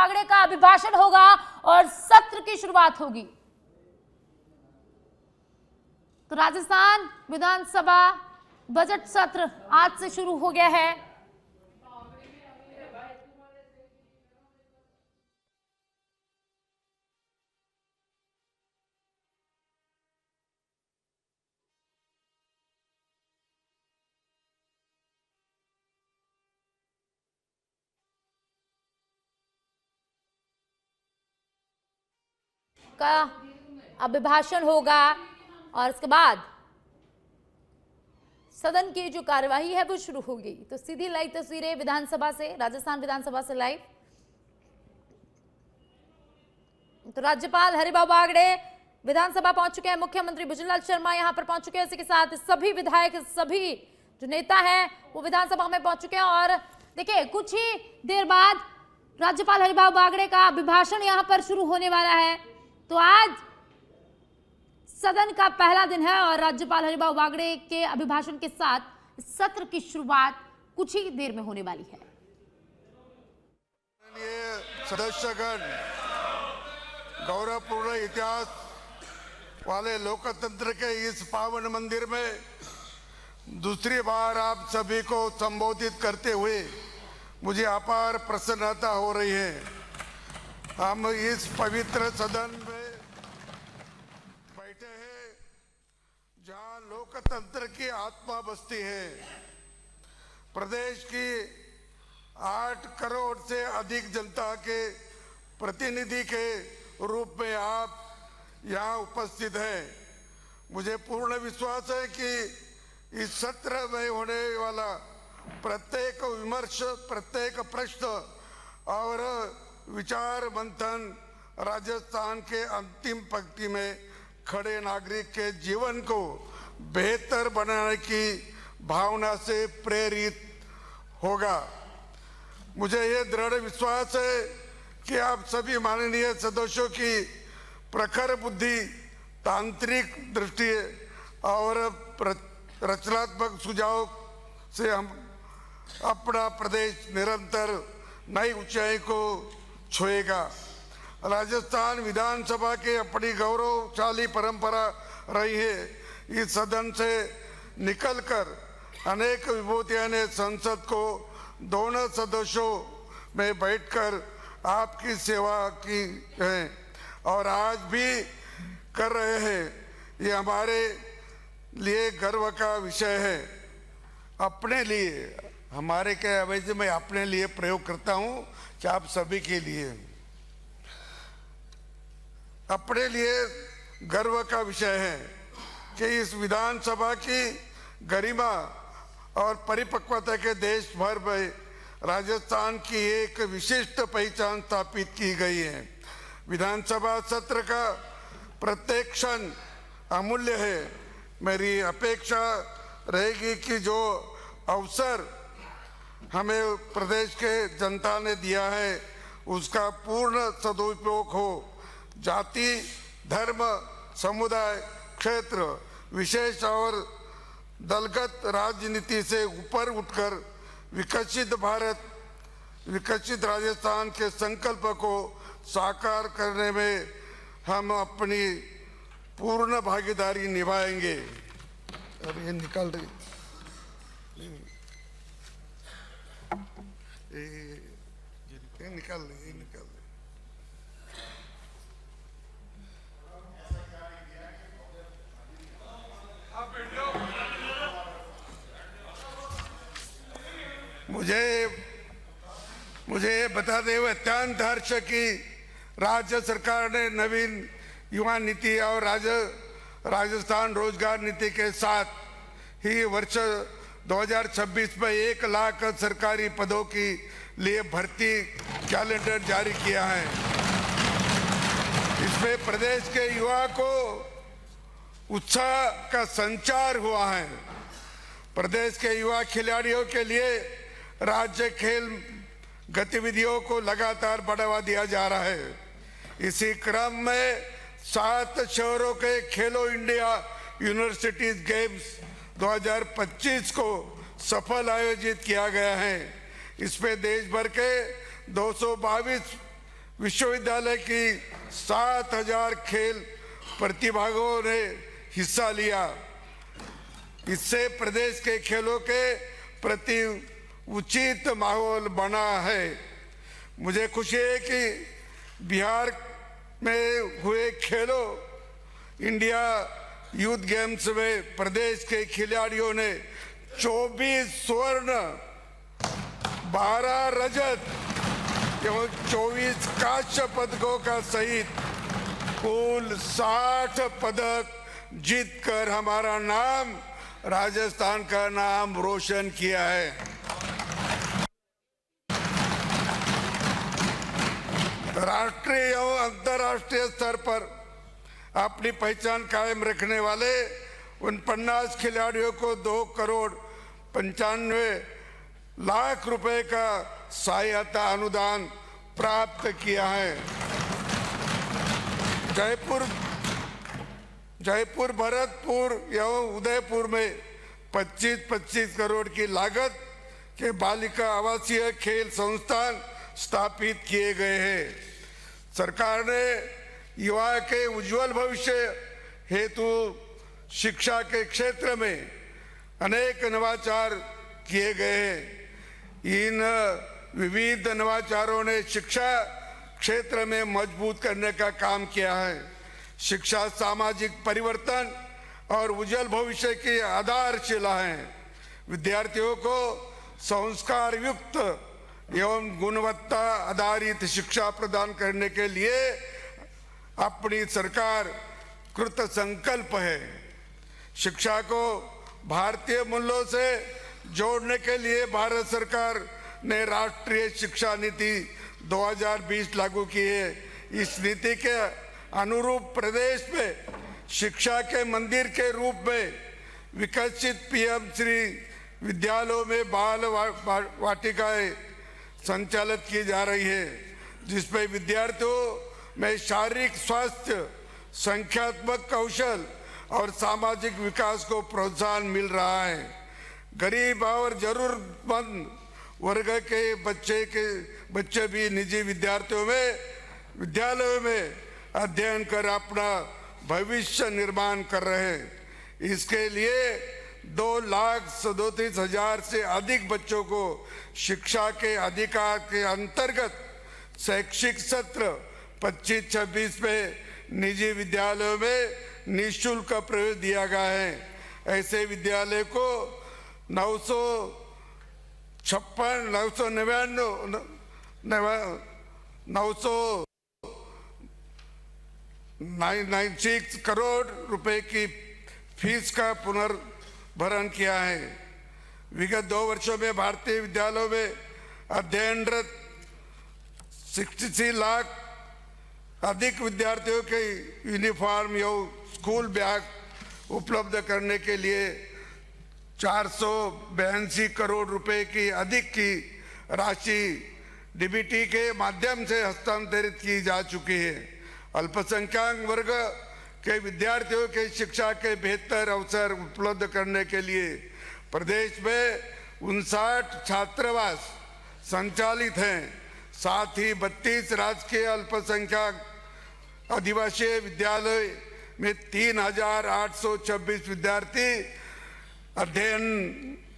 बागड़े का अभिभाषण होगा और सत्र की शुरुआत होगी। तो राजस्थान विधानसभा बजट सत्र आज से शुरू हो गया है। का अभिभाषण होगा और उसके बाद सदन की जो कार्यवाही है वो शुरू होगी। तो सीधी लाइव तस्वीरें विधानसभा से, राजस्थान विधानसभा से लाइव। तो राज्यपाल हरिभाऊ बागड़े विधानसभा पहुंच चुके हैं, मुख्यमंत्री भुजनलाल शर्मा यहां पर पहुंच चुके हैं, इसी के साथ सभी विधायक, सभी जो नेता हैं वो विधानसभा में पहुंच चुके हैं। और देखिए कुछ ही देर बाद राज्यपाल हरिभाऊ बागड़े का अभिभाषण यहां पर शुरू होने वाला है। तो आज सदन का पहला दिन है और राज्यपाल हरिभाऊ बागड़े के अभिभाषण के साथ सत्र की शुरुआत कुछ ही देर में होने वाली है। सदस्यगण, गौरवपूर्ण इतिहास वाले लोकतंत्र के इस पावन मंदिर में दूसरी बार आप सभी को संबोधित करते हुए मुझे अपार प्रसन्नता हो रही है। हम इस पवित्र सदन में बैठे हैं जहां लोकतंत्र की आत्मा बसती है। प्रदेश की 8 करोड़ से अधिक जनता के प्रतिनिधि के रूप में आप यहाँ उपस्थित हैं। मुझे पूर्ण विश्वास है कि इस सत्र में होने वाला प्रत्येक विमर्श, प्रत्येक प्रश्न और विचार मंथन राजस्थान के अंतिम पंक्ति में खड़े नागरिक के जीवन को बेहतर बनाने की भावना से प्रेरित होगा। मुझे ये दृढ़ विश्वास है कि आप सभी माननीय सदस्यों की प्रखर बुद्धि, तांत्रिक दृष्टि और रचनात्मक सुझाव से हम अपना प्रदेश निरंतर नई ऊंचाई को छुएगा। राजस्थान विधानसभा की अपनी गौरवशाली परंपरा रही है। इस सदन से निकलकर अनेक विभूतियों ने संसद को दोनों सदस्यों में बैठकर आपकी सेवा की है और आज भी कर रहे हैं। ये हमारे लिए गर्व का विषय है। अपने लिए, हमारे के अवैध में अपने लिए प्रयोग करता हूं कि आप सभी के लिए, अपने लिए गर्व का विषय है कि इस विधानसभा की गरिमा और परिपक्वता के देश भर में राजस्थान की एक विशिष्ट पहचान स्थापित की गई है। विधानसभा सत्र का प्रत्येक क्षण अमूल्य है। मेरी अपेक्षा रहेगी कि जो अवसर हमें प्रदेश के जनता ने दिया है उसका पूर्ण सदुपयोग हो। जाति, धर्म, समुदाय, क्षेत्र विशेष और दलगत राजनीति से ऊपर उठकर विकसित भारत, विकसित राजस्थान के संकल्प को साकार करने में हम अपनी पूर्ण भागीदारी निभाएंगे। अब ये निकल रही, ये निकल रही, मुझे बताते हुए अत्यंत हर्ष की राज्य सरकार ने नवीन युवा नीति और राजस्थान रोजगार नीति के साथ ही वर्ष 2026 में 1 लाख सरकारी पदों के लिए भर्ती कैलेंडर जारी किया है। इसमें प्रदेश के युवा को उत्साह का संचार हुआ है। प्रदेश के युवा खिलाड़ियों के लिए राज्य खेल गतिविधियों को लगातार बढ़ावा दिया जा रहा है। इसी क्रम में 7 शहरों के खेलो इंडिया यूनिवर्सिटीज गेम्स 2025 को सफल आयोजित किया गया है। इसमें देश भर के 222 विश्वविद्यालय की 7,000 खेल प्रतिभागियों ने हिस्सा लिया। इससे प्रदेश के खेलों के प्रति उचित माहौल बना है। मुझे खुशी है कि बिहार में हुए खेलो इंडिया यूथ गेम्स में प्रदेश के खिलाड़ियों ने 24 स्वर्ण, 12 रजत एवं 24 कांस्य पदकों का सहित कुल 60 पदक जीतकर हमारा नाम, राजस्थान का नाम रोशन किया है। राष्ट्रीय एवं अंतर्राष्ट्रीय स्तर पर अपनी पहचान कायम रखने वाले उन 50 खिलाड़ियों को 2,95,00,000 रुपए का सहायता अनुदान प्राप्त किया है। जयपुर, भरतपुर एवं उदयपुर में 25-25 करोड़ की लागत के बालिका आवासीय खेल संस्थान स्थापित किए गए हैं। सरकार ने युवा के उज्जवल भविष्य हेतु शिक्षा के क्षेत्र में अनेक नवाचार किए गए हैं। इन विविध नवाचारों ने शिक्षा क्षेत्र में मजबूत करने का काम किया है। शिक्षा सामाजिक परिवर्तन और उज्जवल भविष्य की आधारशिला है। विद्यार्थियों को संस्कार युक्त एवं गुणवत्ता आधारित शिक्षा प्रदान करने के लिए अपनी सरकार कृत संकल्प है। शिक्षा को भारतीय मूल्यों से जोड़ने के लिए भारत सरकार ने राष्ट्रीय शिक्षा नीति 2020 लागू की है। इस नीति के अनुरूप प्रदेश में शिक्षा के मंदिर के रूप में विकसित पीएम श्री विद्यालयों में बाल वाटिकाएं संचालित की जा रही है, जिसमें विद्यार्थियों में शारीरिक स्वास्थ्य, संख्यात्मक कौशल और सामाजिक विकास को प्रोत्साहन मिल रहा है। गरीब और जरूरतमंद वर्ग के बच्चे भी निजी विद्यालयों में अध्ययन कर अपना भविष्य निर्माण कर रहे हैं। इसके लिए 2,37,000 से अधिक बच्चों को शिक्षा के अधिकार के अंतर्गत शैक्षिक सत्र 25-26 में निजी विद्यालयों में निःशुल्क प्रवेश दिया गया है। ऐसे विद्यालय को 996 करोड़ रुपए की फीस का पुनर्भरण किया है। विगत 2 वर्षों में भारतीय विद्यालयों में अध्ययनरत 63 लाख अधिक विद्यार्थियों के यूनिफॉर्म एवं स्कूल बैग उपलब्ध करने के लिए 482 करोड़ रुपए की अधिक की राशि डीबीटी के माध्यम से हस्तांतरित की जा चुकी है। अल्पसंख्यक वर्ग के विद्यार्थियों के शिक्षा के बेहतर अवसर उपलब्ध करने के लिए प्रदेश में 59 छात्रावास संचालित हैं। साथ ही 32 राजकीय अल्पसंख्यक आदिवासी विद्यालय में 3,826 विद्यार्थी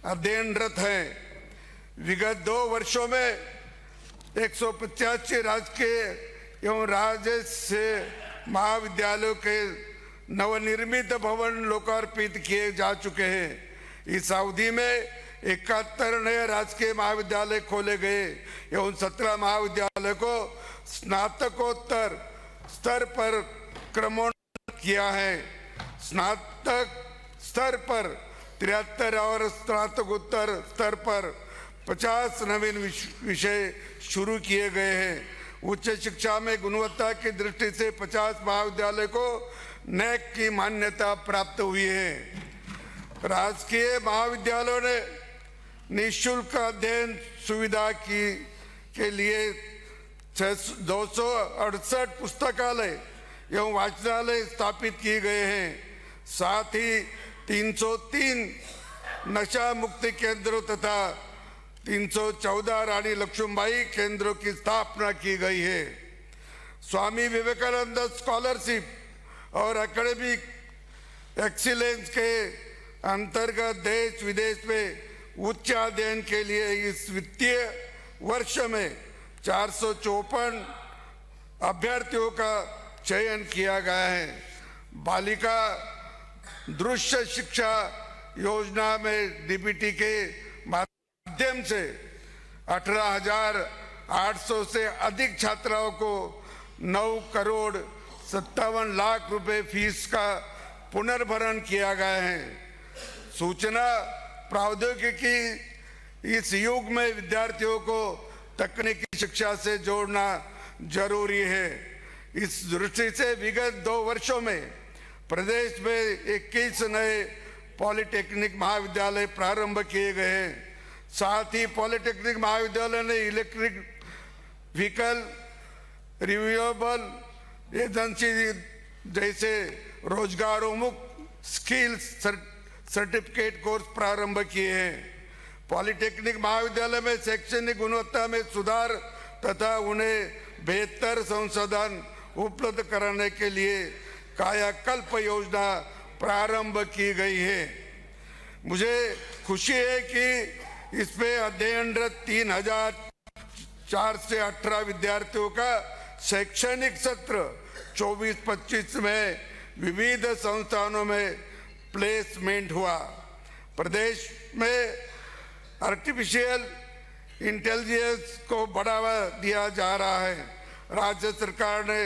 अध्ययनरत हैं। विगत 2 वर्षों में 185 राजकीय एवं राजस्व महाविद्यालयों के नवनिर्मित भवन लोकार्पित किए जा चुके हैं। इस अवधि में 71 नए राजकीय महाविद्यालय खोले गए एवं 17 महाविद्यालय को स्नातकोत्तर स्तर पर क्रमोन्नत किया है। स्नातक स्तर पर 73 और स्नातकोत्तर स्तर पर 50 नवीन विषय शुरू किए गए हैं। उच्च शिक्षा में गुणवत्ता की दृष्टि से 50 महाविद्यालय को नैक की मान्यता प्राप्त हुई है। राजकीय महाविद्यालयों ने निःशुल्क अध्ययन सुविधा के लिए 268 पुस्तकालय एवं वाचनालय स्थापित किए गए हैं। साथ ही 303 नशा मुक्ति केंद्रों तथा 314 रानी लक्ष्मीबाई केंद्रों की स्थापना की गई है। स्वामी विवेकानंद स्कॉलरशिप और एकेडमिक एक्सीलेंस के अंतर्गत देश विदेश में उच्च अध्ययन के लिए इस वित्तीय वर्ष में 454 अभ्यर्थियों का चयन किया गया है। बालिका दृश्य शिक्षा योजना में डीबीटी के माध्यम से 18,800 से अधिक छात्राओं को 9,57,00,000 रुपए फीस का पुनर्भरण किया गया है। सूचना प्रौद्योगिकी इस युग में विद्यार्थियों को तकनीकी शिक्षा से जोड़ना जरूरी है। इस दृष्टि से विगत 2 वर्षों में प्रदेश में 21 नए पॉलिटेक्निक महाविद्यालय प्रारंभ किए गए हैं। साथ ही पॉलिटेक्निक महाविद्यालय ने इलेक्ट्रिक व्हीकल रिन्यूएबल एजेंसी जैसे रोजगारोन्मुख स्किल सर्टिफिकेट कोर्स प्रारंभ किए हैं। पॉलिटेक्निक महाविद्यालय में शैक्षणिक गुणवत्ता में सुधार तथा उन्हें बेहतर संसाधन उपलब्ध कराने के लिए कायाकल्प योजना प्रारंभ की गई है। मुझे खुशी है कि इसमें अध्ययनरत 3,004 से 18 विद्यार्थियों का शैक्षणिक सत्र 24-25 में विविध संस्थानों में प्लेसमेंट हुआ। प्रदेश में आर्टिफिशियल इंटेलिजेंस को बढ़ावा दिया जा रहा है। राज्य सरकार ने